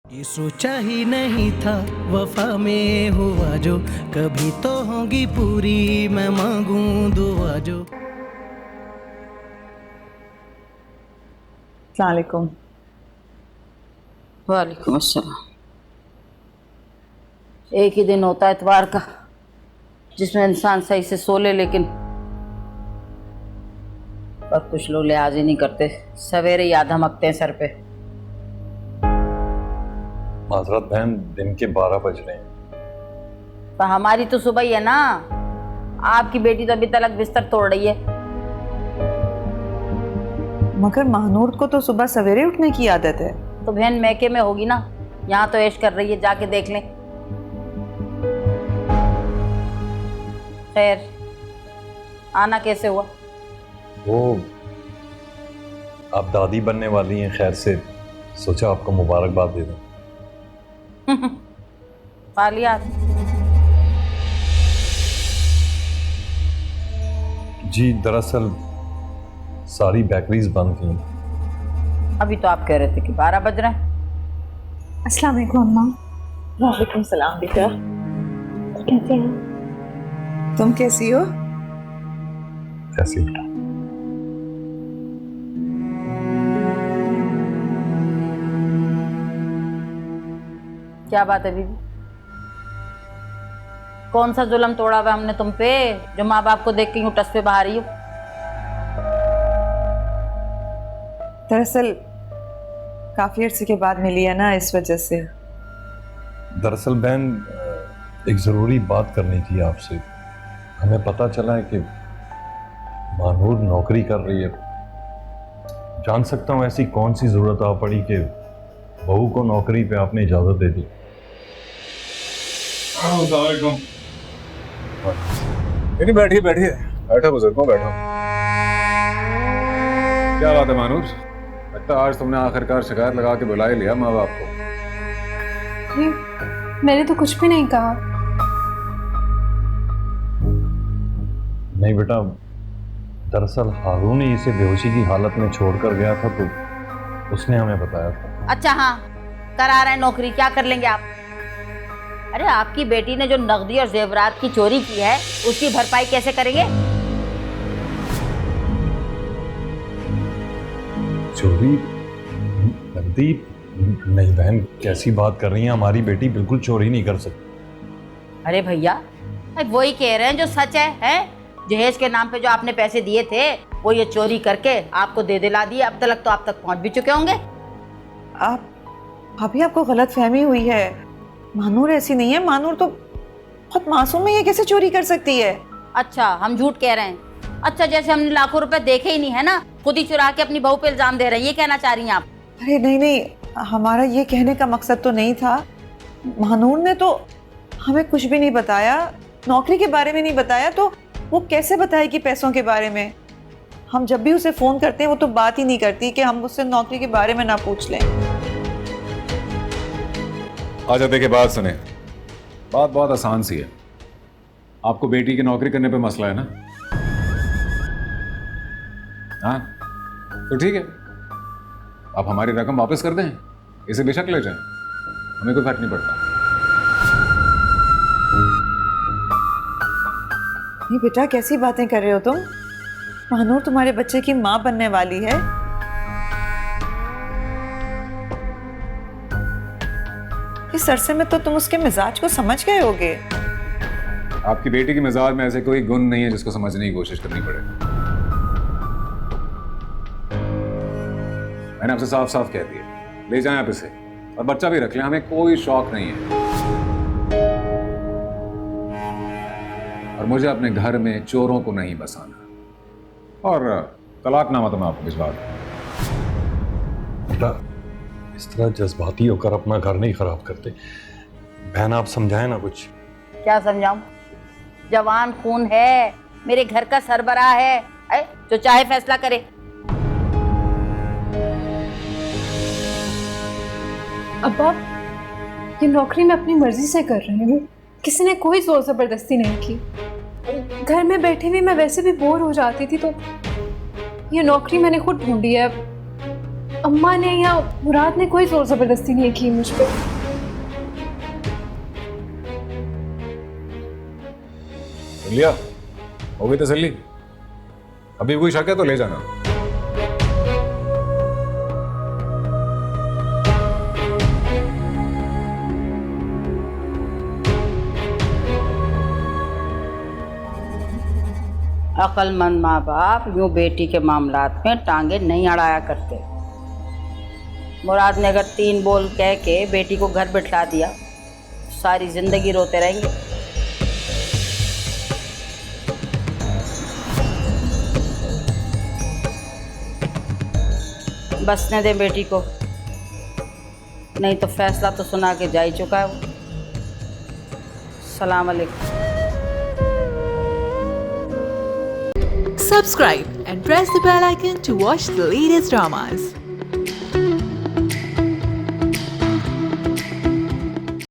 ये सोचा ही नहीं था वफा में हुआ जो, कभी तो होगी पूरी मैं मांगूं दुआ जो। अस्सलाम वालेकुम। वालेकुम अस्सलाम। एक ही दिन होता है इतवार का जिसमें इंसान सही से सो ले, लेकिन पर कुछ लोग लिहाज ही नहीं करते, सवेरे याद धमकते हैं सर पे। माजरत बहन, दिन के 12 बज रहे हैं। पर हमारी तो सुबह ही है ना। आपकी बेटी तो अभी तक बिस्तर तोड़ रही है। मगर महानूर को तो सुबह सवेरे उठने की आदत है। तो बहन मैके में होगी ना, यहाँ तो ऐश कर रही है, जाके देख लें। खैर, आना कैसे हुआ? वो आप दादी बनने वाली हैं, खैर से सोचा आपको मुबारकबाद दे दूं। फालियात। जी दरअसल सारी बेकरीज बंद थी। अभी तो आप कह रहे थे कि 12 बज रहे हैं। अस्सलाम वालेकुम अम्मा। वालेकुम सलाम बेटा। कैसे हैं? तुम कैसी हो? कैसी बेटा? क्या बात है बीबी? कौन सा जुल्म तोड़ा हुआ हमने तुम पे जो माँ बाप को देख के यूं टस पे बहा रही हो? दरअसल काफी अर्से के बाद मिली है ना, इस वजह से। दरअसल बहन, एक ज़रूरी बात करनी थी आपसे। हमें पता चला है कि मानूर नौकरी कर रही है। जान सकता हूँ ऐसी कौन सी ज़रूरत आ पड़ी कि बहू को नौकरी पे आपने इजाज़त दे दी? नहीं, बैठिए बैठिए, बैठो बुजुर्गों, बैठो। क्या बात है मानूर, लगता है आज तुमने आखिरकार शिकायत लगा के बुला ही लिया माँ बाप को। मैंने तो कुछ भी नहीं कहा। नहीं बेटा, दरअसल हारून ही इसे बेहोशी की हालत में छोड़कर गया था, तो उसने हमें बताया था। अच्छा हाँ, करा रहे हैं नौकरी, क्या कर लेंगे आप? अरे आपकी बेटी ने जो नकदी और जेवरात की चोरी की है उसकी भरपाई कैसे करेंगे? चोरी? नकदी? नहीं बहन, कैसी बात कर रही हैं? हमारी बेटी बिल्कुल चोरी नहीं कर सकती। अरे भैया, वही कह रहे हैं जो सच है? जहेज के नाम पे जो आपने पैसे दिए थे वो ये चोरी करके आपको दे दिला दिए। अब तक तो आप तक पहुंच भी चुके होंगे। आप अभी आपको गलत फहमी हुई है। मानूर ऐसी नहीं है। मानूर तो बहुत मासूम है, ये कैसे चोरी कर सकती है? अच्छा, हम झूठ कह रहे हैं? अच्छा, जैसे हमने लाखों रुपए देखे ही नहीं है ना, खुद ही चुरा के अपनी बहू पे इल्जाम दे रहे हैं, ये कहना चाह रही हैं आप? अरे नहीं नहीं, हमारा ये कहने का मकसद तो नहीं था। मानूर ने तो हमें कुछ भी नहीं बताया, नौकरी के बारे में नहीं बताया, तो वो कैसे बताएगी पैसों के बारे में? हम जब भी उसे फोन करते हैं वो तो बात ही नहीं करती कि हम उससे नौकरी के बारे में ना पूछ लें। अच्छा देखिए, बात सुने, बात बहुत आसान सी है। आपको बेटी की नौकरी करने पे मसला है ना? हाँ तो ठीक है, आप हमारी रकम वापस कर दें, इसे बेशक ले जाएं, हमें कोई फर्क नहीं पड़ता। नहीं बेटा, कैसी बातें कर रहे हो तुम? मानूर तुम्हारे बच्चे की माँ बनने वाली है। इस अरसे में तो तुम उसके मिजाज को समझ गए होगे। आपकी बेटी की मिजाज में ऐसे कोई गुण नहीं है जिसको समझने की कोशिश करनी पड़े। मैंने आपसे साफ साफ कह दिया, ले जाएं आप इसे, और बच्चा भी रख लें, हमें कोई शौक नहीं है। और मुझे अपने घर में चोरों को नहीं बसाना। और तलाकनामा तो मैं आपको भिजवा दूं। बेटा, इस तरह जज्बाती होकर अपना घर नहीं खराब करते। बहन आप समझाएं ना कुछ। क्या समझाऊं? जवान खून है, मेरे घर का सरबराह है, जो चाहे फैसला करे। अब्बा, ये नौकरी मैं अपनी मर्जी से कर रही हूँ, किसी ने कोई जोर जबरदस्ती नहीं की। घर में बैठी हुई मैं वैसे भी बोर हो जाती थी, तो ये नौकरी मैंने खुद ढूंढी है। अम्मा ने या मुराद ने कोई जोर जबरदस्ती नहीं की मुझ पर। लिया हो गई तसल्ली? अभी कोई शक है तो ले जाना। अक्लमंद माँ बाप यूं बेटी के मामलात में टांगे नहीं अड़ाया करते। मुराद ने अगर 3 बोल कह के बेटी को घर बिठा दिया, सारी जिंदगी रोते रहेंगे। बसने दे बेटी को, नहीं तो फैसला तो सुना के जा ही चुका है वो। सलाम अलैकुम। Subscribe and press the bell icon to watch the latest dramas.